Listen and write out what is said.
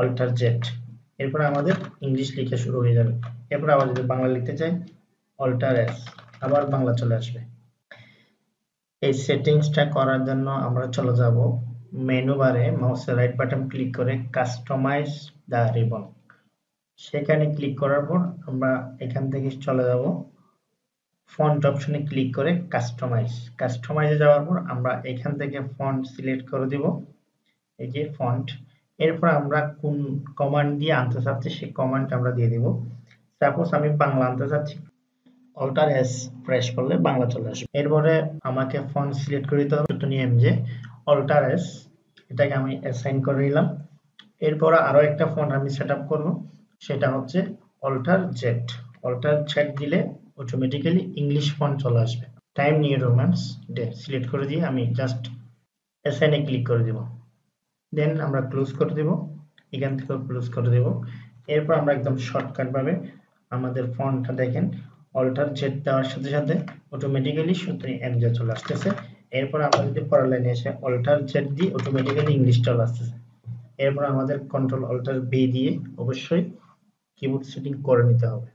Alter Z, এরপর আমাদের English লেখা শুরু হয়ে যাবে। এরপর আবার যদি বাংলা লিখতে চাই অল্টার এস, আবার বাংলা চলে আসবে। এই সেটিংসটা করার জন্য আমরা চলে যাব মেনু বারে, মাউসের রাইট বাটন ক্লিক করে কাস্টমাইজ দ্য রিবন, সেখানে ক্লিক করার পর আমরা এখান থেকে চলে যাব ফন্ট অপশনে ক্লিক করে কাস্টমাইজে যাওয়ার পর আমরা এখান থেকে ফন্ট সিলেক্ট করে দিব, এই যে ফন্ট। এরপর আমরা কোন কমান্ড দিয়ে আনতে চাচ্ছি সেই কমান্ড আমরা দিয়ে দিব। সাপোজ আমি বাংলা আনতে চাচ্ছি, অল্টার এস প্রেস করলে বাংলা চলে আসবে। এরপরে আমাকে ফন্ট সিলেক্ট করে দিতে হবে, ছোট নিয়ম যে অল্টার এস, এটাকে আমি অ্যাসাইন করে নিলাম। এরপর আরো একটা ফন্ট আমি সেটআপ করব, সেটা হচ্ছে অল্টার জেড। অল্টার জেড দিলে অটোমেটিক্যালি ইংলিশ ফন্ট চলে আসবে। Time new romance day select করে দিয়ে আমি জাস্ট অ্যাসাইনে ক্লিক করে দিব, দেন আমরা ক্লোজ করে দেব, এখান থেকে ক্লোজ করে দেব। এরপর আমরা একদম শর্টকাট ভাবে আমাদের ফন্টটা দেখেন অল্টার জেড দেওয়ার সাথে সাথে অটোমেটিক্যালি সূত্রে এমজে চলে আসতেছে। এরপর আমরা যদি পরের লাইনে এসে অল্টার জেড দিই অটোমেটিক্যালি ইংলিশ চলে আসতেছে। এরপর আমাদের কন্ট্রোল অল্টার বি দিয়ে অবশ্যই কিবোর্ড সেটিং করে নিতে হবে।